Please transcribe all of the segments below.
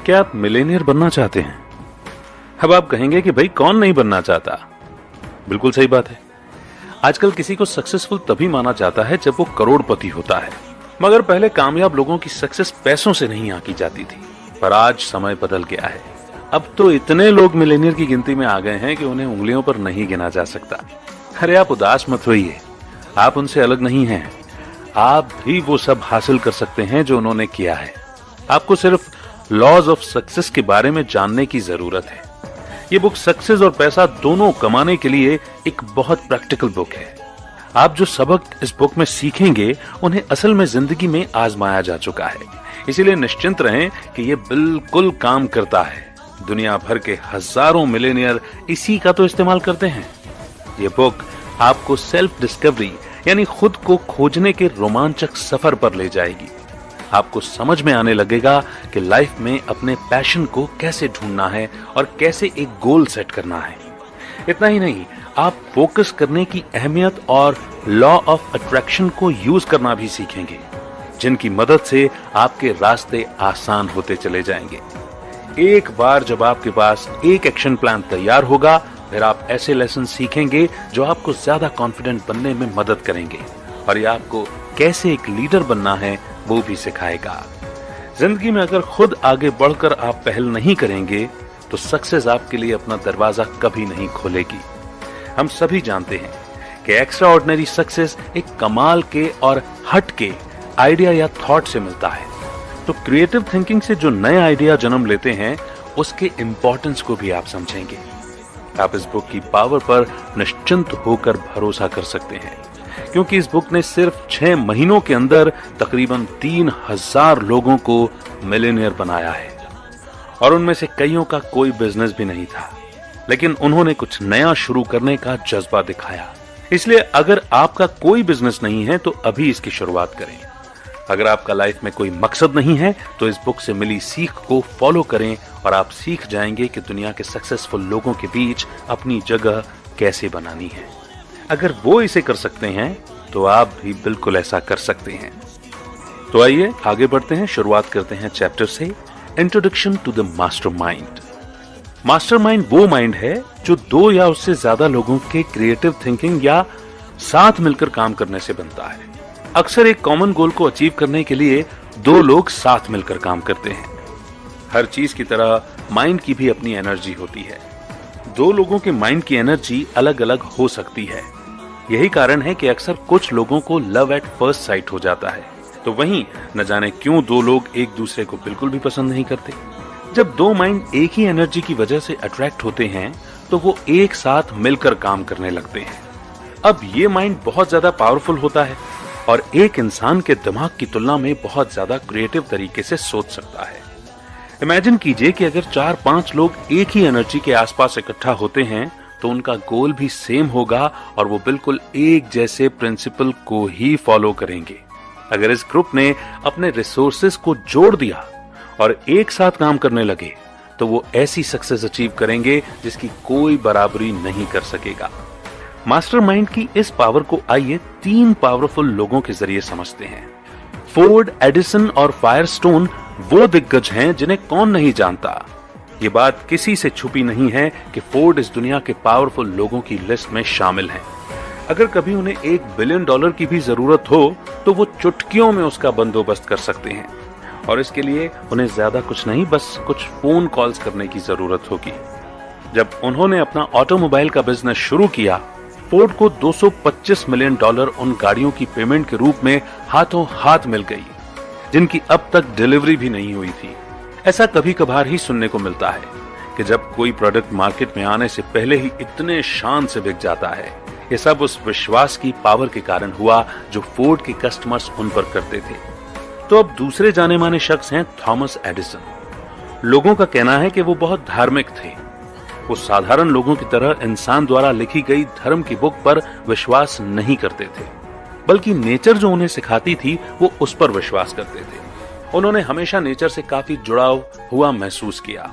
क्या आप मिलेनियर बनना चाहते हैं? अब आप कहेंगे कि भाई कौन नहीं बनना चाहता। बिल्कुल सही बात है। आजकल किसी को सक्सेसफुल तभी माना जाता है जब वो करोड़पति होता है। मगर पहले कामयाब लोगों की सक्सेस पैसों से नहीं आंकी जाती थी, पर आज समय बदल गया है। अब तो इतने लोग मिलेनियर की गिनती में आ गए हैं कि उन्हें उंगलियों पर नहीं गिना जा सकता। अरे आप उदास मत होइए, आप उनसे अलग नहीं हैं। आप भी वो सब हासिल कर सकते हैं जो उन्होंने किया है। आपको सिर्फ लॉज ऑफ सक्सेस के बारे में जानने की जरूरत है। ये बुक सक्सेस और पैसा दोनों कमाने के लिए एक बहुत प्रैक्टिकल बुक है। आप जो सबक इस बुक में सीखेंगे उन्हें असल में जिंदगी में आजमाया जा चुका है, इसीलिए निश्चिंत रहें कि ये बिल्कुल काम करता है। दुनिया भर के हजारों मिलेनियर इसी का तो इस्तेमाल करते हैं। ये बुक आपको सेल्फ डिस्कवरी यानी खुद को खोजने के रोमांचक सफर पर ले जाएगी। आपको समझ में आने लगेगा कि लाइफ में अपने पैशन को कैसे ढूंढना है और कैसे एक गोल सेट करना है। इतना ही नहीं, आप फोकस करने की अहमियत और लॉ ऑफ अट्रैक्शन को यूज करना भी सीखेंगे, जिनकी मदद से आपके रास्ते आसान होते चले जाएंगे। एक बार जब आपके पास एक एक्शन प्लान तैयार होगा, फिर आप ऐसे लेसन सीखेंगे जो आपको ज्यादा कॉन्फिडेंट बनने में मदद करेंगे और ये आपको कैसे एक लीडर बनना है वो भी सिखाएगा। जिंदगी में अगर खुद आगे बढ़कर आप पहल नहीं करेंगे तो सक्सेस आपके लिए अपना दरवाजा कभी नहीं खोलेगी। हम सभी जानते हैं कि एक्स्ट्रा ऑर्डिनरी सक्सेस एक कमाल के और हट के आइडिया या थॉट से मिलता है। तो क्रिएटिव थिंकिंग से जो नए आइडिया जन्म लेते हैं उसके इंपॉर्टेंस को भी आप समझेंगे। आप इस बुक की पावर पर निश्चिंत होकर भरोसा कर सकते हैं, क्योंकि इस बुक ने सिर्फ 6 महीनों के अंदर तकरीबन 3000 लोगों को मिलियनेयर बनाया है। और उनमें से कईयों का कोई बिजनेस भी नहीं था, लेकिन उन्होंने कुछ नया शुरू करने का जज्बा दिखाया। इसलिए अगर आपका कोई बिजनेस नहीं है तो अभी इसकी शुरुआत करें। अगर आपका लाइफ में कोई मकसद नहीं है तो इस बुक से मिली सीख को फॉलो करें और आप सीख जाएंगे कि दुनिया के सक्सेसफुल लोगों के बीच अपनी जगह कैसे बनानी है। अगर वो इसे कर सकते हैं तो आप भी बिल्कुल ऐसा कर सकते हैं। तो आइए आगे बढ़ते हैं। शुरुआत करते हैं चैप्टर से, introduction to the mastermind. Mastermind वो माइंड है जो 2 या उससे ज्यादा लोगों के क्रिएटिव थिंकिंग या साथ मिलकर काम करने से बनता है। अक्सर एक कॉमन गोल को अचीव करने के लिए 2 लोग साथ मिलकर काम करते हैं। हर चीज की तरह माइंड की भी अपनी एनर्जी होती है। 2 लोगों के माइंड की एनर्जी अलग अलग हो सकती है। यही कारण है कि अक्सर कुछ लोगों को लव एट फर्स्ट साइट हो जाता है, तो वहीं न जाने क्यों 2 लोग एक दूसरे को बिल्कुल भी पसंद नहीं करते। जब 2 माइंड एक ही एनर्जी की वजह से अट्रैक्ट होते हैं तो वो एक साथ मिलकर काम करने लगते हैं। अब ये माइंड बहुत ज्यादा पावरफुल होता है और एक इंसान के दिमाग की तुलना में बहुत ज्यादा क्रिएटिव तरीके से सोच सकता है। इमेजिन कीजिए कि अगर 4-5 लोग एक ही एनर्जी के आसपास इकट्ठा होते हैं तो उनका गोल भी सेम होगा और वो बिल्कुल एक जैसे प्रिंसिपल को ही फॉलो करेंगे। अगर इस ग्रुप ने अपने रिसोर्सेज को जोड़ दिया और एक साथ काम करने लगे तो वो ऐसी सक्सेस अचीव करेंगे जिसकी कोई बराबरी नहीं कर सकेगा। मास्टरमाइंड की इस पावर को आइए 3 पावरफुल लोगों के जरिए समझते हैं। फोर्ड, एडिसन और फायरस्टोन वो दिग्गज हैं जिन्हें कौन नहीं जानता। ये बात किसी से छुपी नहीं है कि फोर्ड इस दुनिया के पावरफुल लोगों की लिस्ट में शामिल हैं। अगर कभी उन्हें $1 बिलियन की भी जरूरत हो तो वो चुटकियों में उसका बंदोबस्त कर सकते हैं और इसके लिए उन्हें ज्यादा कुछ नहीं, बस कुछ फोन कॉल्स करने की जरूरत होगी। जब उन्होंने अपना ऑटोमोबाइल का बिजनेस शुरू किया, फोर्ड को $225 मिलियन उन गाड़ियों की पेमेंट के रूप में हाथों हाथ मिल गई, जिनकी अब तक डिलीवरी भी नहीं हुई थी। ऐसा कभी कभार ही सुनने को मिलता है कि जब कोई प्रोडक्ट मार्केट में आने से पहले ही इतने शान से बिक जाता है। ये सब उस विश्वास की पावर के कारण हुआ जो फोर्ड के कस्टमर्स उन पर करते थे। तो अब दूसरे जाने माने शख्स हैं थॉमस एडिसन। लोगों का कहना है कि वो बहुत धार्मिक थे। वो साधारण लोगों की तरह इंसान द्वारा लिखी गई धर्म की बुक पर विश्वास नहीं करते थे, बल्कि नेचर जो उन्हें सिखाती थी वो उस पर विश्वास करते थे। उन्होंने हमेशा नेचर से काफी जुड़ाव हुआ महसूस किया।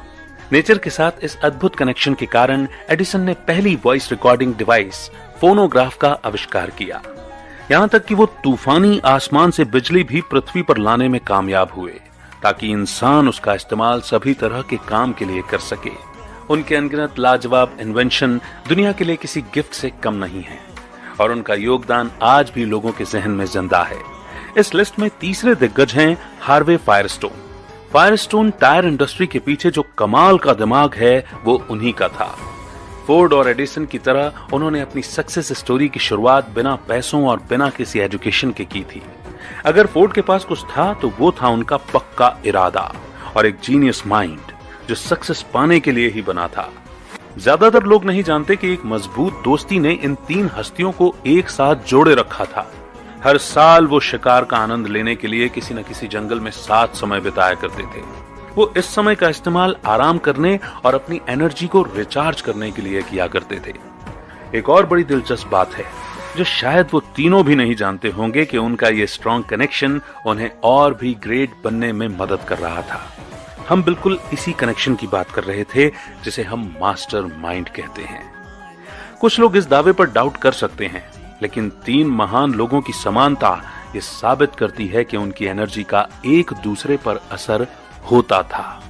नेचर के साथ इस अद्भुत कनेक्शन के कारण एडिसन ने पहली वॉइस रिकॉर्डिंग डिवाइस फोनोग्राफ का आविष्कार किया। यहाँ तक कि वो तूफानी आसमान से बिजली भी पृथ्वी पर लाने में कामयाब हुए, ताकि इंसान उसका इस्तेमाल सभी तरह के काम के लिए कर सके। उनके अनगिनत लाजवाब इन्वेंशन दुनिया के लिए किसी गिफ्ट से कम नहीं है और उनका योगदान आज भी लोगों के जहन में जिंदा है। इस लिस्ट में तीसरे दिग्गज हैं Harvey Firestone. Firestone tyre industry के पीछे जो कमाल का दिमाग है वो उन्हीं का था। फोर्ड और एडिसन की तरह उन्होंने अपनी सक्सेस स्टोरी की शुरुआत बिना पैसों और बिना किसी एजुकेशन के की थी। अगर फोर्ड के पास कुछ था तो वो था उनका पक्का इरादा और एक जीनियस माइंड जो सक्सेस पाने के लिए ही बना था। ज्यादातर लोग नहीं जानते कि एक मजबूत दोस्ती ने इन तीन हस्तियों को एक साथ जोड़े रखा था। हर साल वो शिकार का आनंद लेने के लिए किसी न किसी जंगल में साथ समय बिताया करते थे। वो इस समय का इस्तेमाल आराम करने और अपनी एनर्जी को रिचार्ज करने के लिए किया करते थे। एक और बड़ी दिलचस्प बात है जो शायद वो तीनों भी नहीं जानते होंगे कि उनका ये स्ट्रॉन्ग कनेक्शन उन्हें और भी ग्रेट बनने में मदद कर रहा था। हम बिल्कुल इसी कनेक्शन की बात कर रहे थे जिसे हम मास्टर माइंड कहते हैं। कुछ लोग इस दावे पर डाउट कर सकते हैं, लेकिन तीन महान लोगों की समानता ये साबित करती है कि उनकी एनर्जी का एक दूसरे पर असर होता था।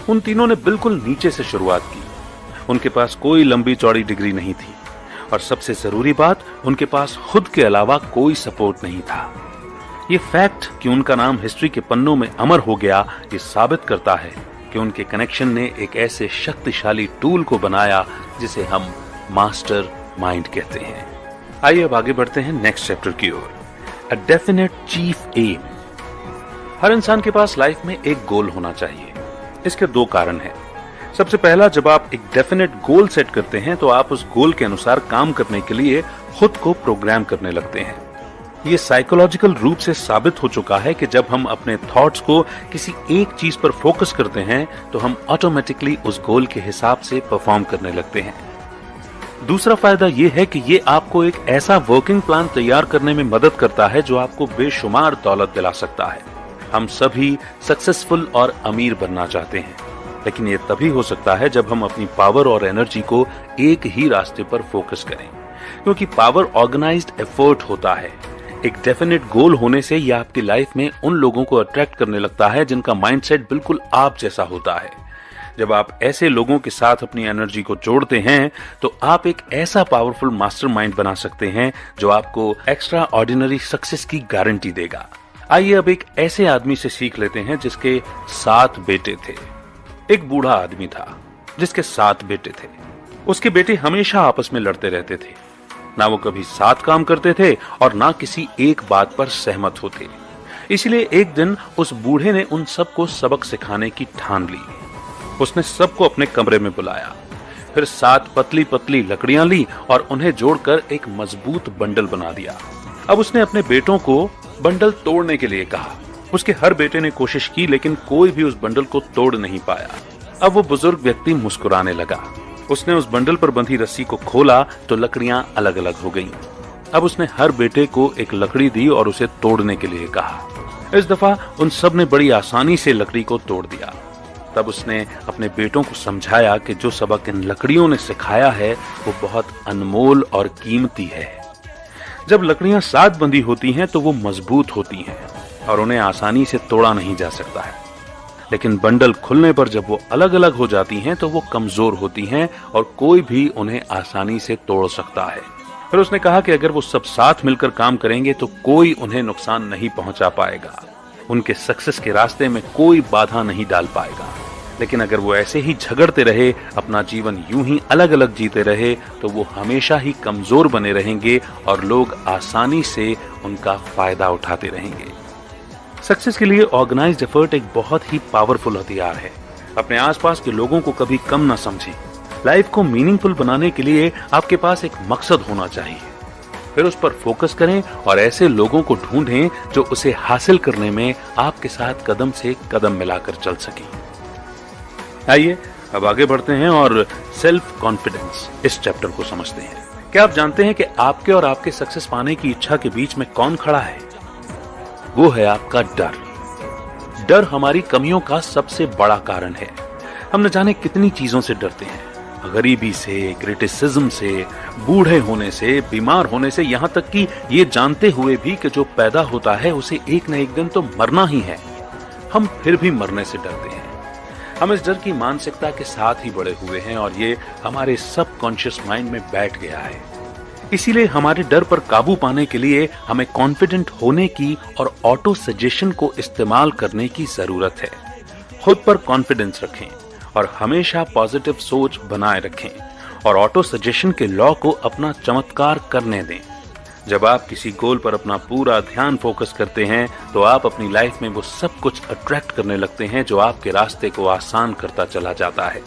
उन तीनों ने बिल्कुल नीचे से शुरुआत की। उनके पास कोई लंबी चौड़ी डिग्री नहीं थी और सबसे जरूरी बात, उनके पास खुद के अलावा कोई सपोर्ट नहीं था। ये फैक्ट कि उनका नाम हिस्ट्री के पन्नों में अमर हो गया, ये साबित करता है कि उनके कनेक्शन ने एक ऐसे शक्तिशाली टूल को बनाया जिसे हम मास्टर माइंड कहते हैं। आइए अब आगे बढ़ते हैं नेक्स्ट चैप्टर की ओर। A definite chief aim. हर इंसान के पास लाइफ में एक गोल होना चाहिए। इसके दो कारण हैं। सबसे पहला, जब आप एक डेफिनेट गोल सेट करते हैं तो आप उस गोल के अनुसार काम करने के लिए खुद को प्रोग्राम करने लगते हैं। ये साइकोलॉजिकल रूप से साबित हो चुका है कि जब हम अपने थॉट्स को किसी एक चीज पर फोकस करते हैं तो हम ऑटोमेटिकली उस गोल के हिसाब से परफॉर्म करने लगते हैं। दूसरा फायदा यह है कि ये आपको एक ऐसा वर्किंग प्लान तैयार करने में मदद करता है जो आपको बेशुमार दौलत दिला सकता है। हम सभी सक्सेसफुल और अमीर बनना चाहते हैं, लेकिन ये तभी हो सकता है जब हम अपनी पावर और एनर्जी को एक ही रास्ते पर फोकस करें, क्योंकि पावर ऑर्गेनाइज्ड एफर्ट होता है। एक डेफिनेट गोल होने से यह आपकी लाइफ में उन लोगों को अट्रैक्ट करने लगता है जिनका माइंडसेट बिल्कुल आप जैसा होता है। जब आप ऐसे लोगों के साथ अपनी एनर्जी को जोड़ते हैं तो आप एक ऐसा पावरफुल मास्टरमाइंड बना सकते हैं जो आपको एक्स्ट्रा ऑर्डिनरी सक्सेस की गारंटी देगा। आइए अब एक ऐसे आदमी से सीख लेते हैं जिसके 7 बेटे थे। एक बूढ़ा आदमी था जिसके 7 बेटे थे। उसके बेटे हमेशा आपस में लड़ते रहते थे। ना वो कभी साथ काम करते थे और ना किसी एक बात पर सहमत होते। इसलिए एक दिन उस बूढ़े ने उन सबको सबक सिखाने की ठान ली। उसने सबको अपने कमरे में बुलाया, फिर 7 पतली पतली लकड़ियां ली और उन्हें जोड़कर एक मजबूत बंडल बना दिया। अब उसने अपने बेटों को बंडल तोड़ने के लिए कहा। उसके हर बेटे ने कोशिश की, लेकिन कोई भी उस बंडल को तोड़ नहीं पाया। अब वो बुजुर्ग व्यक्ति मुस्कुराने लगा। उसने उस बंडल पर बंधी रस्सी को खोला तो लकड़ियां अलग अलग हो गईं। अब उसने हर बेटे को एक लकड़ी दी और उसे तोड़ने के लिए कहा। इस दफा उन सब ने बड़ी आसानी से लकड़ी को तोड़ दिया। तब उसने अपने बेटों को समझाया कि जो सबक इन लकड़ियों ने सिखाया है वो बहुत अनमोल और कीमती है। जब लकड़ियां साथ बंधी होती हैं तो वो मजबूत होती हैं और उन्हें आसानी से तोड़ा नहीं जा सकता है, लेकिन बंडल खुलने पर जब वो अलग अलग हो जाती हैं तो वो कमजोर होती हैं और कोई भी उन्हें आसानी से तोड़ सकता है। फिर उसने कहा कि अगर वो सब साथ मिलकर काम करेंगे तो कोई उन्हें नुकसान नहीं पहुंचा पाएगा, उनके सक्सेस के रास्ते में कोई बाधा नहीं डाल पाएगा। लेकिन अगर वो ऐसे ही झगड़ते रहे, अपना जीवन यूं ही अलग अलग जीते रहे, तो वो हमेशा ही कमजोर बने रहेंगे और लोग आसानी से उनका फायदा उठाते रहेंगे। सक्सेस के लिए ऑर्गेनाइज्ड एफर्ट एक बहुत ही पावरफुल हथियार है। अपने आसपास के लोगों को कभी कम ना समझें। लाइफ को मीनिंगफुल बनाने के लिए आपके पास एक मकसद होना चाहिए, फिर उस पर फोकस करें और ऐसे लोगों को ढूंढें जो उसे हासिल करने में आपके साथ कदम से कदम मिलाकर चल सकें। आइए अब आगे बढ़ते हैं और सेल्फ कॉन्फिडेंस इस चैप्टर को समझते हैं। क्या आप जानते हैं कि आपके और आपके सक्सेस पाने की इच्छा के बीच में कौन खड़ा है? वो है आपका डर। डर हमारी कमियों का सबसे बड़ा कारण है। हम न जाने कितनी चीजों से डरते हैं, गरीबी से, क्रिटिसिज्म से, बूढ़े होने से, बीमार होने से, यहाँ तक कि ये जानते हुए भी कि जो पैदा होता है उसे एक न एक दिन तो मरना ही है, हम फिर भी मरने से डरते हैं। हम इस डर की मानसिकता के साथ ही बड़े हुए हैं और ये हमारे सबकॉन्शियस माइंड में बैठ गया है। इसीलिए हमारे डर पर काबू पाने के लिए हमें कॉन्फिडेंट होने की और ऑटो सजेशन को इस्तेमाल करने की जरूरत है। खुद पर कॉन्फिडेंस रखें और हमेशा पॉजिटिव सोच बनाए रखें और ऑटो सजेशन के लॉ को अपना चमत्कार करने दें। जब आप किसी गोल पर अपना पूरा ध्यान फोकस करते हैं तो आप अपनी लाइफ में वो सब कुछ अट्रैक्ट करने लगते हैं जो आपके रास्ते को आसान करता चला जाता है।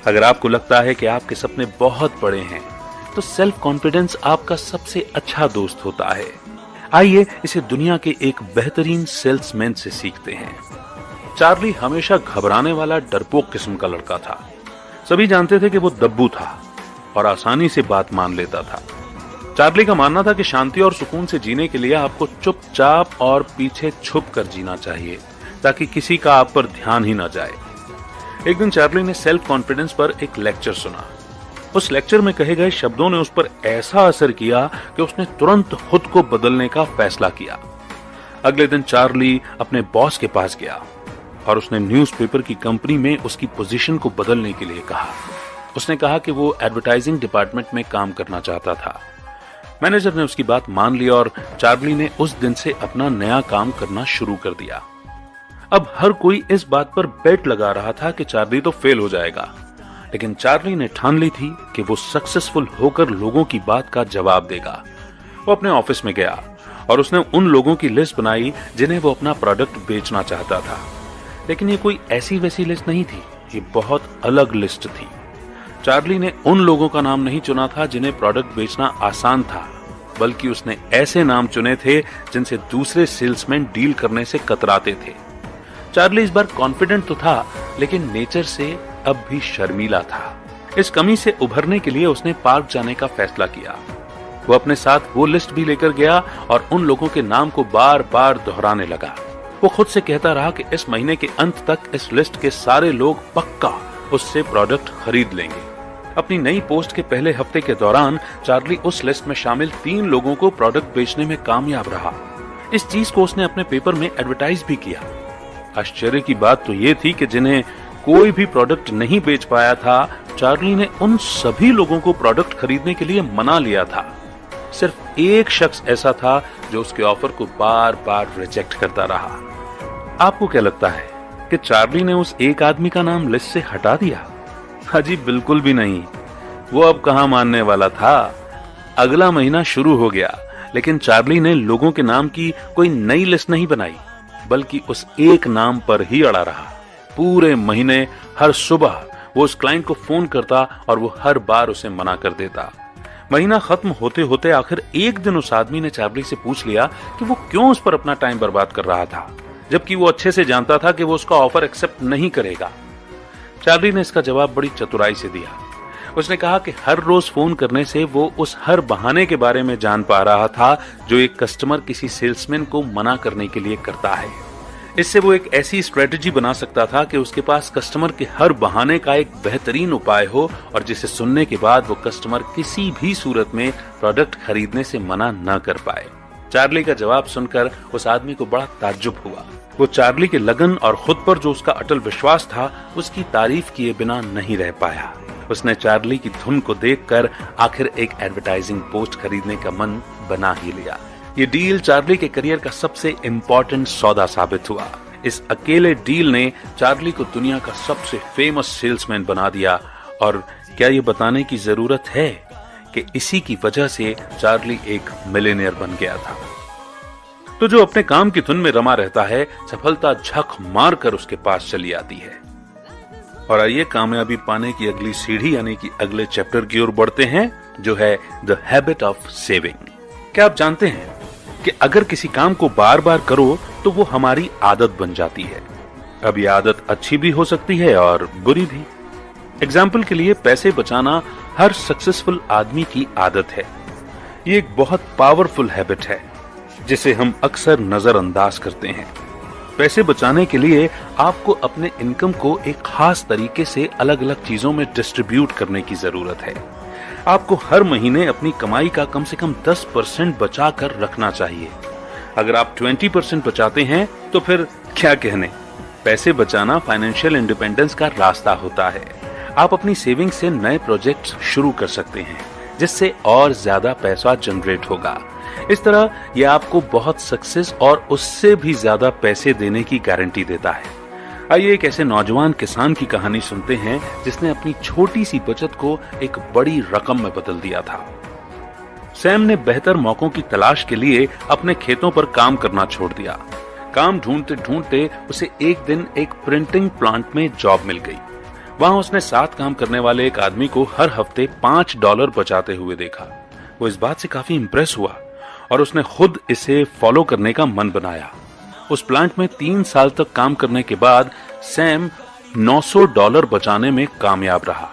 अगर आपको लगता है कि आपके सपने बहुत बड़े हैं तो सेल्फ कॉन्फिडेंस आपका सबसे अच्छा दोस्त होता है। आइए इसे दुनिया के एक बेहतरीन सेल्समैन से सीखते हैं। चार्ली हमेशा घबराने वाला डरपोक किस्म का लड़का था। सभी जानते थे कि वो दब्बू था और आसानी से बात मान लेता था। चार्ली का मानना था कि शांति और सुकून से जीने के लिए आपको चुपचाप और पीछे छुप कर जीना चाहिए ताकि किसी का आप पर ध्यान ही न जाए। एक दिन चार्ली ने सेल्फ कॉन्फिडेंस पर एक लेक्चर सुना। उस लेक्चर में कहे गए शब्दों ने उस पर ऐसा असर किया कि उसने तुरंत खुद को बदलने का फैसला किया। अगले दिन चार्ली अपने बॉस के पास गया और उसने न्यूज़पेपर की कंपनी में उसकी पोजीशन को बदलने के लिए कहा। उसने कहा कि वो एडवर्टाइजिंग डिपार्टमेंट में काम करना चाहता था। मैनेजर ने उसकी बात मान ली और चार्ली ने उस दिन से अपना नया काम करना शुरू कर दिया। अब हर कोई इस बात पर बेट लगा रहा था कि चार्ली तो फेल हो जाएगा, लेकिन चार्ली ने ठान ली थी कि वो सक्सेसफुल होकर लोगों की बात का जवाब देगा। वो अपने ऑफिस में गया और उसने उन लोगों की लिस्ट बनाई जिन्हें वो अपना प्रोडक्ट बेचना चाहता था। लेकिन ये कोई ऐसी वैसी लिस्ट नहीं थी, ये बहुत अलग लिस्ट थी। चार्ली ने उन लोगों का नाम नहीं चुना था जिन्हें प्रोडक्ट बेचना आसान था, बल्कि उसने ऐसे नाम चुने थे जिनसे दूसरे सेल्समैन डील करने से कतराते थे। चार्ली इस बार कॉन्फिडेंट तो था, लेकिन नेचर से अब भी शर्मीला था। इस कमी से उभरने के लिए उसने पार्क जाने का फैसला किया। वो अपने साथ वो लिस्ट भी लेकर गया और उन लोगों के नाम को बार बार दोहराने लगा। वो खुद से कहता रहा कि इस महीने के अंत तक इस लिस्ट के सारे लोग पक्का उससे प्रोडक्ट खरीद लेंगे। अपनी नई पोस्ट के पहले हफ्ते के दौरान चार्ली उस लिस्ट में शामिल 3 लोगों को प्रोडक्ट बेचने में कामयाब रहा। इस चीज को उसने अपने पेपर में एडवर्टाइज भी किया। आश्चर्य की बात तो ये थी कि जिन्हें कोई भी प्रोडक्ट नहीं बेच पाया था, चार्ली ने उन सभी लोगों को प्रोडक्ट खरीदने के लिए मना लिया था। सिर्फ एक शख्स ऐसा था जो उसके ऑफर को बार बार रिजेक्ट करता रहा। आपको क्या लगता है कि चार्ली ने उस एक आदमी का नाम लिस्ट से हटा दिया? हाजी बिल्कुल भी नहीं। वो अब कहां मानने वाला था। अगला महीना शुरू हो गया, लेकिन चार्ली ने लोगों के नाम की कोई नई लिस्ट नहीं बनाई, बल्कि उस एक नाम पर ही अड़ा रहा। पूरे महीने हर सुबह वो उस क्लाइंट को फोन करता और वो हर बार उसे मना कर देता। महीना खत्म होते होते आखिर एक दिन उस आदमी ने चार्ली से पूछ लिया कि वो क्यों उस पर अपना टाइम बर्बाद कर रहा था, जबकि वो अच्छे से जानता था कि वो उसका ऑफर एक्सेप्ट नहीं करेगा। चार्ली ने इसका जवाब बड़ी चतुराई से दिया। उसने कहा कि हर रोज फोन करने से वो उस हर बहाने के बारे में जान पा रहा था जो एक कस्टमर किसी सेल्समैन को मना करने के लिए करता है। इससे वो एक ऐसी स्ट्रेटजी बना सकता था कि उसके पास कस्टमर के हर बहाने का एक बेहतरीन उपाय हो और जिसे सुनने के बाद वो कस्टमर किसी भी सूरत में प्रोडक्ट खरीदने से मना न कर पाए। चार्ली का जवाब सुनकर उस आदमी को बड़ा ताज्जुब हुआ। वो चार्ली के लगन और खुद पर जो उसका अटल विश्वास था, उसकी तारीफ किए बिना नहीं रह पाया। उसने चार्ली की धुन को देखकर आखिर एक एडवर्टाइजिंग पोस्ट खरीदने का मन बना ही लिया। ये डील चार्ली के करियर का सबसे इम्पोर्टेंट सौदा साबित हुआ। इस अकेले डील ने चार्ली को दुनिया का सबसे फेमस सेल्समैन बना दिया। और क्या ये बताने की जरूरत है कि इसी की वजह से चार्ली एक मिलियनेयर बन गया था। तो जो अपने काम की धुन में रमा रहता है, सफलता झक मार कर उसके पास चली आती है। और आइए कामयाबी पाने की अगली सीढ़ी यानी कि अगले चैप्टर की ओर बढ़ते हैं, जो है द हैबिट ऑफ सेविंग। क्या आप जानते हैं कि अगर किसी काम को बार बार करो तो वो हमारी आदत बन जाती है। अब ये आदत अच्छी भी हो सकती है और बुरी भी। एग्जाम्पल के लिए पैसे बचाना हर सक्सेसफुल आदमी की आदत है। ये एक बहुत पावरफुल हैबिट है जिसे हम अक्सर नजरअंदाज करते हैं। पैसे बचाने के लिए आपको अपने इनकम को एक खास तरीके से अलग अलग चीजों में डिस्ट्रीब्यूट करने की जरूरत है। आपको हर महीने अपनी कमाई का कम से कम 10% बचा कर रखना चाहिए। अगर आप 20% बचाते हैं तो फिर क्या कहने, पैसे बचाना फाइनेंशियल इंडिपेंडेंस का रास्ता होता है। आप अपनी सेविंग से नए प्रोजेक्ट्स शुरू कर सकते हैं जिससे और ज्यादा पैसा जनरेट होगा। इस तरह यह आपको बहुत सक्सेस और उससे भी ज्यादा पैसे देने की गारंटी देता है। आइए एक ऐसे नौजवान किसान की कहानी सुनते हैं जिसने अपनी छोटी सी बचत को एक बड़ी रकम में बदल दिया था। सैम ने बेहतर मौकों की तलाश के लिए अपने खेतों पर काम करना छोड़ दिया। काम ढूंढते ढूंढते उसे एक दिन एक प्रिंटिंग प्लांट में जॉब मिल गई। वहां उसने साथ काम करने वाले एक आदमी को हर हफ्ते $5 बचाते हुए देखा। वो इस बात से काफी इंप्रेस हुआ और उसने खुद इसे फॉलो करने का मन बनाया। उस प्लांट में 3 साल तक काम करने के बाद सैम $900 बचाने में कामयाब रहा।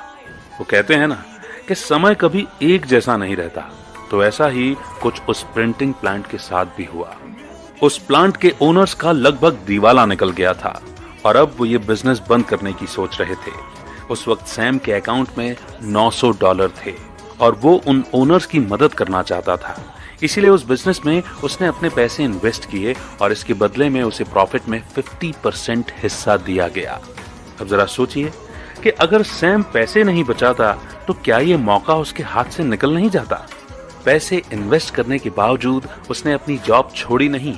वो कहते हैं ना कि समय कभी एक जैसा नहीं रहता, तो ऐसा ही कुछ उस प्रिंटिंग प्लांट के साथ भी हुआ। उस प्लांट के ओनर्स का लगभग दिवाला निकल गया था और अब वो ये बिजनेस बंद करने की सोच रहे थे। उस वक्त सैम के अकाउंट में $900 थे और वो उन ओनर्स की मदद करना चाहता था। इसीलिए उस बिजनेस में उसने अपने पैसे इन्वेस्ट किए और इसके बदले में उसे प्रॉफिट में 50% हिस्सा दिया गया। अब जरा सोचिए कि अगर सैम पैसे नहीं बचाता तो क्या ये मौका उसके हाथ से निकल नहीं जाता। पैसे इन्वेस्ट करने के बावजूद उसने अपनी जॉब छोड़ी नहीं,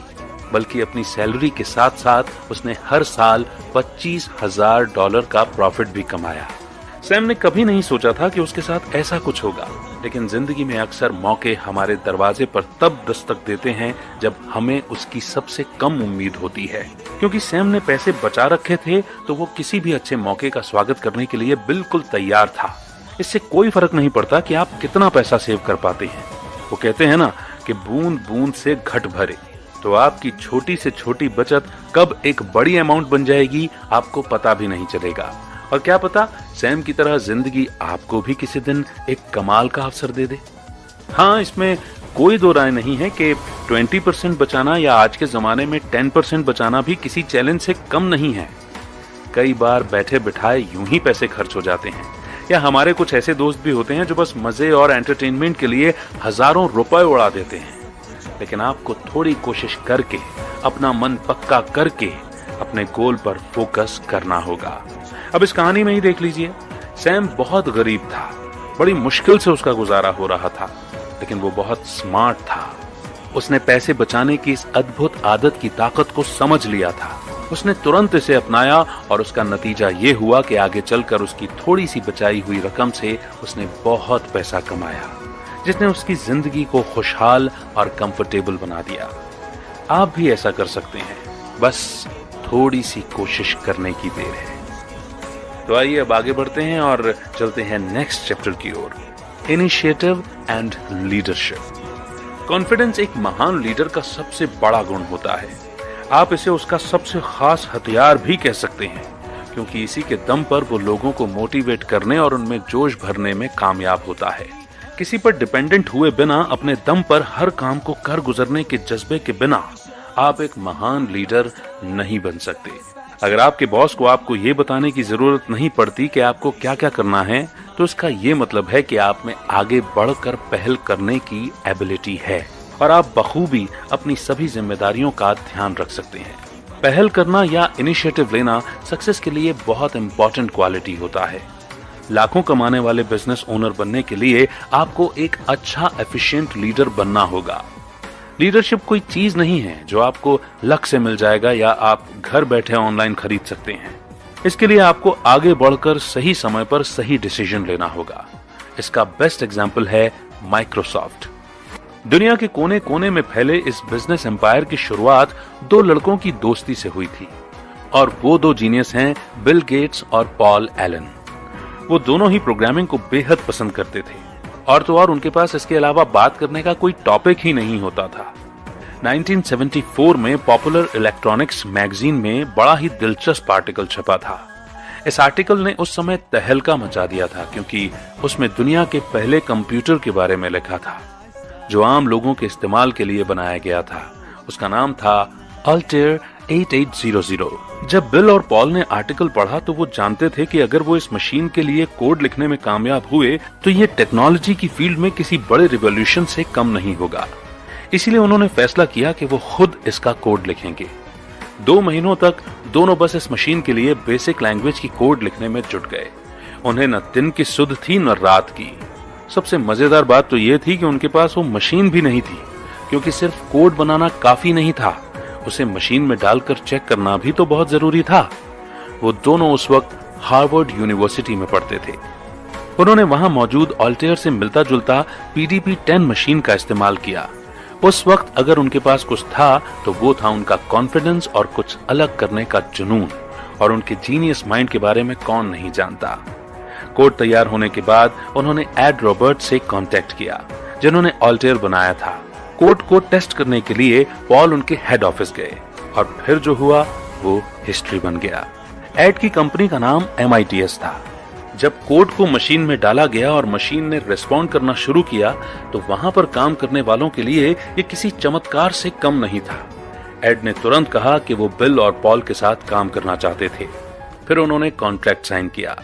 बल्कि अपनी सैलरी के साथ साथ उसने हर साल $25,000 का प्रॉफिट भी कमाया। सैम ने कभी नहीं सोचा था कि उसके साथ ऐसा कुछ होगा, लेकिन जिंदगी में अक्सर मौके हमारे दरवाजे पर तब दस्तक देते हैं जब हमें उसकी सबसे कम उम्मीद होती है। क्योंकि सैम ने पैसे बचा रखे थे तो वो किसी भी अच्छे मौके का स्वागत करने के लिए बिल्कुल तैयार था। इससे कोई फर्क नहीं पड़ता कि आप कितना पैसा सेव कर पाते हैं। वो कहते हैं ना कि बूंद बूंद से घट भरे। तो आपकी छोटी से छोटी बचत कब एक बड़ी अमाउंट बन जाएगी आपको पता भी नहीं चलेगा। और क्या पता सैम की तरह जिंदगी आपको भी किसी दिन एक कमाल का अवसर दे दे। हाँ, इसमें कोई दो राय नहीं है कि 20% बचाना या आज के जमाने में 10% बचाना भी किसी चैलेंज से कम नहीं है। कई बार बैठे बिठाए यूं ही पैसे खर्च हो जाते हैं, या हमारे कुछ ऐसे दोस्त भी होते हैं जो बस मजे और एंटरटेनमेंट के लिए हजारों रुपए उड़ा देते हैं। लेकिन आपको थोड़ी कोशिश करके, अपना मन पक्का करके अपने गोल पर फोकस करना होगा। अब इस कहानी में ही देख लीजिए, सैम बहुत गरीब था, बड़ी मुश्किल से उसका गुजारा हो रहा था, लेकिन वो बहुत स्मार्ट था। उसने पैसे बचाने की इस अद्भुत आदत की ताकत को समझ लिया था। उसने तुरंत इसे अपनाया और उसका नतीजा ये हुआ कि आगे चलकर उसकी थोड़ी सी बचाई हुई रकम से उसने बहुत पैसा कमाया, जिसने उसकी जिंदगी को खुशहाल और कंफर्टेबल बना दिया। आप भी ऐसा कर सकते हैं, बस थोड़ी सी कोशिश करने की देर है। तो आइए अब आगे बढ़ते हैं और चलते हैं नेक्स्ट चैप्टर की ओर, इनिशिएटिव एंड लीडरशिप। कॉन्फिडेंस एक महान लीडर का सबसे बड़ा गुण होता है। आप इसे उसका सबसे खास हथियार भी कह सकते हैं, क्योंकि इसी के दम पर वो लोगों को मोटिवेट करने और उनमें जोश भरने में कामयाब होता है। किसी पर डिपेंडेंट हुए बिना अपने दम पर हर काम को कर गुजरने के जज्बे के बिना आप एक महान लीडर नहीं बन सकते। अगर आपके बॉस को आपको ये बताने की जरूरत नहीं पड़ती कि आपको क्या क्या करना है, तो इसका ये मतलब है कि आप में आगे बढ़कर पहल करने की एबिलिटी है और आप बखूबी अपनी सभी जिम्मेदारियों का ध्यान रख सकते हैं। पहल करना या इनिशिएटिव लेना सक्सेस के लिए बहुत इंपॉर्टेंट क्वालिटी होता है। लाखों कमाने वाले बिजनेस ओनर बनने के लिए आपको एक अच्छा एफिशिएंट लीडर बनना होगा। लीडरशिप कोई चीज नहीं है जो आपको लक से मिल जाएगा या आप घर बैठे ऑनलाइन खरीद सकते हैं। इसके लिए आपको आगे बढ़कर सही समय पर सही डिसीजन लेना होगा। इसका बेस्ट एग्जाम्पल है माइक्रोसॉफ्ट। दुनिया के कोने कोने में फैले इस बिजनेस एम्पायर की शुरुआत 2 लड़कों की दोस्ती से हुई थी और वो 2 जीनियस हैं बिल गेट्स और पॉल एलन। वो दोनों ही प्रोग्रामिंग को बेहद पसंद करते थे और तो और उनके पास इसके अलावा बात करने का कोई टॉपिक ही नहीं होता था। 1974 में पॉपुलर इलेक्ट्रॉनिक्स मैगजीन में बड़ा ही दिलचस्प आर्टिकल छपा था। इस आर्टिकल ने उस समय तहलका मचा दिया था, क्योंकि उसमें दुनिया के पहले कंप्यूटर के बारे में लिखा था जो आम लोगों के इस्तेमाल के लिए बनाया गया था। उसका नाम था अल्टेयर 8800। जब बिल और पॉल ने आर्टिकल पढ़ा तो वो जानते थे कि अगर वो इस मशीन के लिए कोड लिखने में कामयाब हुए तो ये टेक्नोलॉजी की फील्ड में किसी बड़े रिवॉल्यूशन से कम नहीं होगा। इसीलिए उन्होंने फैसला किया कि वो खुद इसका कोड लिखेंगे। 2 महीनों तक दोनों बस इस मशीन के लिए बेसिक लैंग्वेज की कोड लिखने में जुट गए। उन्हें न दिन की सुध थी न रात की। सबसे मजेदार बात तो यह थी कि उनके पास वो मशीन भी नहीं थी, क्योंकि सिर्फ कोड बनाना काफी नहीं था, उसे मशीन में डालकर चेक करना भी तो बहुत जरूरी था। वो दोनों उस वक्त हार्वर्ड यूनिवर्सिटी में पढ़ते थे। उन्होंने वहां मौजूद ऑल्टेयर से मिलता जुलता PDP-10 मशीन का इस्तेमाल किया। उस वक्त अगर उनके पास कुछ था तो वो था उनका कॉन्फिडेंस और कुछ अलग करने का जुनून, और उनके जीनियस माइंड के बारे में कौन नहीं जानता। कोड तैयार होने के बाद उन्होंने एड रॉबर्ट से कांटेक्ट किया, जिन्होंने ऑल्टेयर बनाया था। कोड को टेस्ट करने के लिए पॉल उनके हेड ऑफिस गए, और फिर जो हुआ वो हिस्ट्री बन गया। एड की कंपनी का नाम MITS था। जब कोड को मशीन में डाला गया और मशीन ने रिस्पॉन्ड करना शुरू किया तो वहां पर काम करने वालों के लिए ये किसी चमत्कार से कम नहीं था। एड ने तुरंत कहा कि वो बिल और पॉल के साथ काम करना चाहते थे। फिर उन्होंने कॉन्ट्रैक्ट साइन किया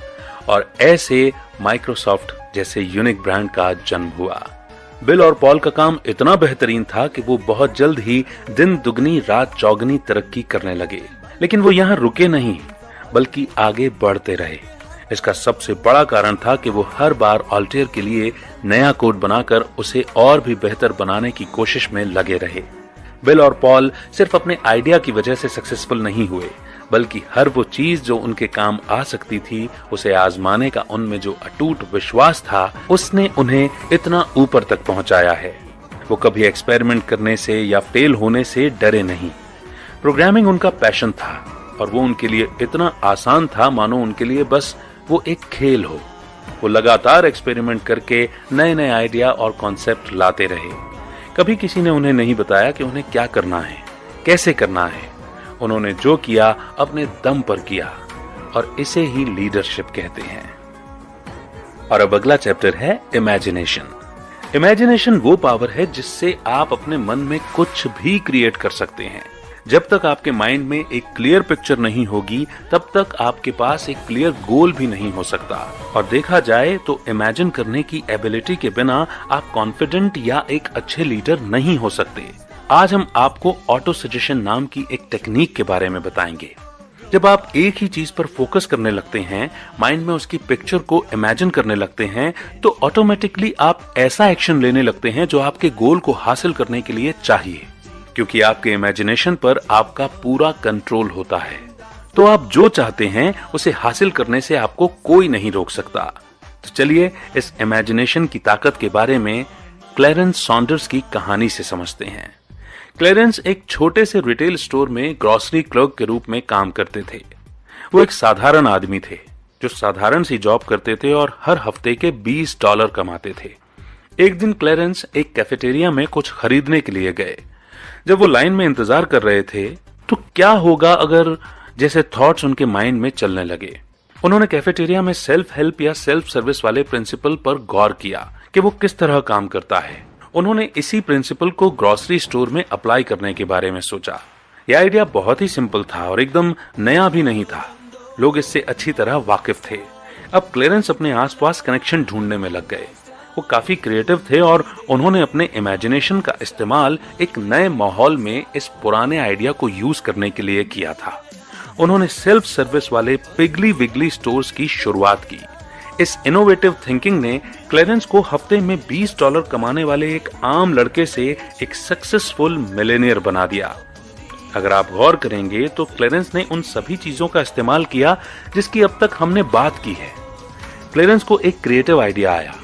और ऐसे माइक्रोसॉफ्ट जैसे यूनिक ब्रांड का जन्म हुआ। बिल और पॉल का काम इतना बेहतरीन था कि वो बहुत जल्द ही दिन दुगनी रात चौगनी तरक्की करने लगे। लेकिन वो यहाँ रुके नहीं, बल्कि आगे बढ़ते रहे। इसका सबसे बड़ा कारण था कि वो हर बार ऑल्टेयर के लिए नया कोड बनाकर उसे और भी बेहतर बनाने की कोशिश में लगे रहे। बिल और पॉल सिर्फ अपने आइडिया की वजह से सक्सेसफुल नहीं हुए, बल्कि हर वो चीज जो उनके काम आ सकती थी उसे आजमाने का उनमें जो अटूट विश्वास था, उसने उन्हें इतना ऊपर तक पहुंचाया है। वो कभी एक्सपेरिमेंट करने से या फेल होने से डरे नहीं। प्रोग्रामिंग उनका पैशन था और वो उनके लिए इतना आसान था मानो उनके लिए बस वो एक खेल हो। वो लगातार एक्सपेरिमेंट करके नए नए आइडिया और कॉन्सेप्ट लाते रहे। कभी किसी ने उन्हें नहीं बताया कि उन्हें क्या करना है, कैसे करना है। उन्होंने जो किया अपने दम पर किया, और इसे ही लीडरशिप कहते हैं। और अब अगला चैप्टर है इमेजिनेशन। इमेजिनेशन वो पावर है जिससे आप अपने मन में कुछ भी क्रिएट कर सकते हैं। जब तक आपके माइंड में एक क्लियर पिक्चर नहीं होगी, तब तक आपके पास एक क्लियर गोल भी नहीं हो सकता। और देखा जाए तो इमेजिन करने की एबिलिटी के बिना आप कॉन्फिडेंट या एक अच्छे लीडर नहीं हो सकते। आज हम आपको ऑटो सजेशन नाम की एक टेक्निक के बारे में बताएंगे। जब आप एक ही चीज पर फोकस करने लगते हैं, माइंड में उसकी पिक्चर को इमेजिन करने लगते हैं, तो ऑटोमेटिकली आप ऐसा एक्शन लेने लगते हैं जो आपके गोल को हासिल करने के लिए चाहिए, क्योंकि आपके इमेजिनेशन पर आपका पूरा कंट्रोल होता है। तो आप जो चाहते हैं उसे हासिल करने से आपको कोई नहीं रोक सकता। तो चलिए इस इमेजिनेशन की ताकत के बारे में क्लैरेंस सॉन्डर्स की कहानी से समझते हैं। क्लैरेंस एक छोटे से रिटेल स्टोर में ग्रोसरी क्लर्क के रूप में काम करते थे। वो एक साधारण आदमी थे जो साधारण सी जॉब करते थे और हर हफ्ते के $20 कमाते थे। एक दिन क्लैरेंस एक कैफेटेरिया में कुछ खरीदने के लिए गए। जब वो लाइन में इंतजार कर रहे थे तो क्या होगा अगर जैसे थॉट्स उनके माइंड में चलने लगे। उन्होंने कैफेटेरिया में सेल्फ हेल्प या सेल्फ सर्विस वाले प्रिंसिपल पर गौर किया कि वो किस तरह काम करता है। उन्होंने इसी प्रिंसिपल को ग्रोसरी स्टोर में अप्लाई करने के बारे में सोचा। यह आइडिया बहुत ही सिंपल था और एकदम नया भी नहीं था। लोग इससे अच्छी तरह वाकिफ थे। अब क्लैरेंस अपने आसपास कनेक्शन ढूंढने में लग गए। वो काफी क्रिएटिव थे और उन्होंने अपने इमेजिनेशन का इस्तेमाल एक नए माहौल में इस पुराने आइडिया को यूज करने के लिए किया था। उन्होंने सेल्फ सर्विस वाले पिगली विगली स्टोर्स की शुरुआत की। इस इनोवेटिव थिंकिंग ने क्लैरेंस को हफ्ते में $20 कमाने वाले एक आम लड़के से एक सक्सेसफुल मिलेनियर बना दिया। अगर आप गौर करेंगे तो क्लैरेंस ने उन सभी चीजों का इस्तेमाल किया जिसकी अब तक हमने बात की है। क्लैरेंस को एक क्रिएटिव आइडिया आया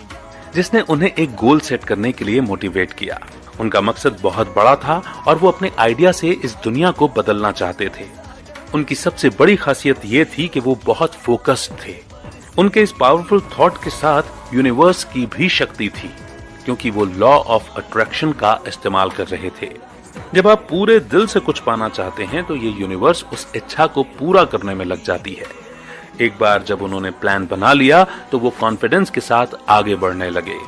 जिसने उन्हें एक गोल सेट करने के लिए मोटिवेट किया। उनका मकसद बहुत बड़ा था और वो अपने आइडिया से इस दुनिया को बदलना चाहते थे। उनकी सबसे बड़ी खासियत ये थी कि वो बहुत फोकस्ड थे। उनके इस पावरफुल थॉट के साथ यूनिवर्स की भी शक्ति थी, क्योंकि वो लॉ ऑफ अट्रैक्शन का इस्तेमाल कर रहे थे। जब आप पूरे दिल से कुछ पाना चाहते हैं तो ये यूनिवर्स उस इच्छा को पूरा करने में लग जाती है। एक बार जब उन्होंने प्लान बना लिया तो वो कॉन्फिडेंस के साथ आगे बढ़ने लगे।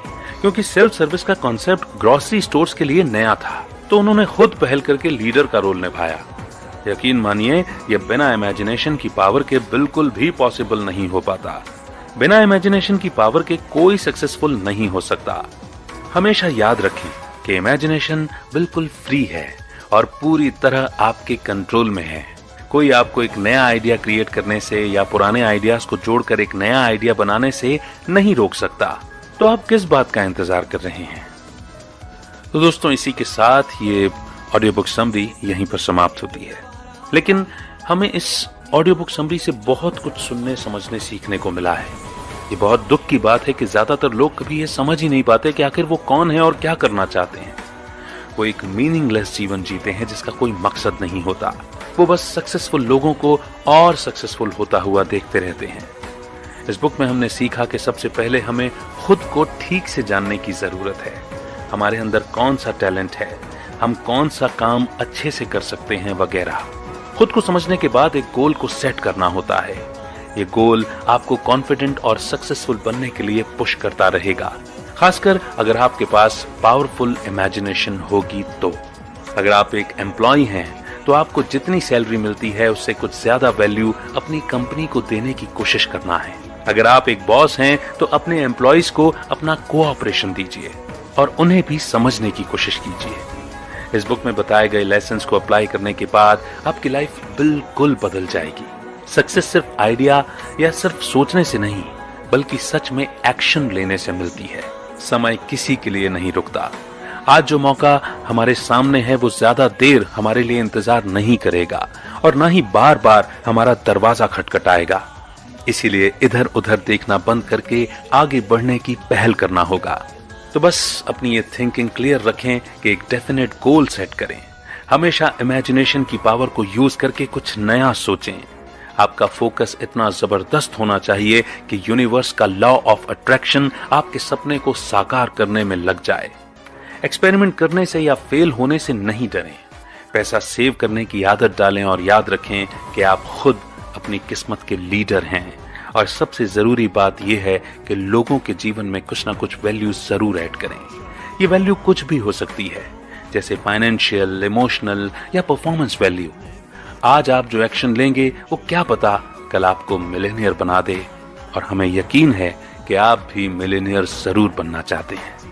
क्योंकि सेल्फ सर्विस का कॉन्सेप्ट ग्रोसरी स्टोर्स के लिए नया था, तो उन्होंने खुद पहल करके लीडर का रोल निभाया। यकीन मानिए, ये बिना इमेजिनेशन की पावर के बिल्कुल भी पॉसिबल नहीं हो पाता। बिना इमेजिनेशन की पावर के कोई सक्सेसफुल नहीं हो सकता। हमेशा याद रखें कि इमेजिनेशन बिल्कुल फ्री है और पूरी तरह आपके कंट्रोल में है। कोई आपको एक नया आइडिया क्रिएट करने से या पुराने आइडियाज को जोड़कर एक नया आइडिया बनाने से नहीं रोक सकता। तो आप किस बात का इंतजार कर रहे हैं? तो दोस्तों, इसी के साथ ये ऑडियो बुक समरी यहीं पर समाप्त होती है। लेकिन हमें इस ऑडियो बुक समरी से बहुत कुछ सुनने, समझने, सीखने को मिला है। ये बहुत दुख की बात है कि ज्यादातर लोग कभी ये समझ ही नहीं पाते कि आखिर वो कौन है और क्या करना चाहते हैं। वो एक मीनिंगलेस जीवन जीते हैं जिसका कोई मकसद नहीं होता। वो बस सक्सेसफुल लोगों को और सक्सेसफुल होता हुआ देखते रहते हैं। इस बुक में हमने सीखा कि सबसे पहले हमें खुद को ठीक से जानने की जरूरत है। हमारे अंदर कौन सा टैलेंट है, हम कौन सा काम अच्छे से कर सकते हैं वगैरह। खुद को समझने के बाद एक गोल को सेट करना होता है। ये गोल आपको कॉन्फिडेंट और सक्सेसफुल बनने के लिए पुश करता रहेगा, खासकर अगर आपके पास पावरफुल इमेजिनेशन होगी तो। अगर आप एक एम्प्लॉय हैं तो आपको जितनी सैलरी मिलती है उससे कुछ ज्यादा वैल्यू अपनी कंपनी को देने की कोशिश करना है। अगर आप एक बॉस हैं तो अपने एम्प्लॉयज को अपना कोऑपरेशन दीजिए और उन्हें भी समझने की कोशिश कीजिए। इस बुक में बताए गए लेसन्स को अप्लाई करने के बाद आपकी लाइफ बिल्कुल बदल जाएगी। सक्सेस सिर्फ आइडिया या सिर्फ सोचने से नहीं, बल्कि सच में एक्शन लेने से मिलती है। समय किसी के लिए नहीं रुकता। आज जो मौका हमारे सामने है वो ज्यादा देर हमारे लिए इंतजार नहीं करेगा और ना ही बार बार हमारा दरवाजा खटखटाएगा। इसीलिए इधर उधर देखना बंद करके आगे बढ़ने की पहल करना होगा। तो बस अपनी ये थिंकिंग क्लियर रखें कि एक डेफिनेट गोल सेट करें। हमेशा इमेजिनेशन की पावर को यूज करके कुछ नया सोचें। आपका फोकस इतना जबरदस्त होना चाहिए कि यूनिवर्स का लॉ ऑफ अट्रैक्शन आपके सपने को साकार करने में लग जाए। एक्सपेरिमेंट करने से या फेल होने से नहीं डरें। पैसा सेव करने की आदत डालें और याद रखें कि आप खुद अपनी किस्मत के लीडर हैं। और सबसे जरूरी बात यह है कि लोगों के जीवन में कुछ ना कुछ वैल्यू जरूर ऐड करें। ये वैल्यू कुछ भी हो सकती है, जैसे फाइनेंशियल, इमोशनल या परफॉर्मेंस वैल्यू। आज आप जो एक्शन लेंगे वो क्या पता कल आपको मिलेनियर बना दे। और हमें यकीन है कि आप भी मिलेनियर जरूर बनना चाहते हैं।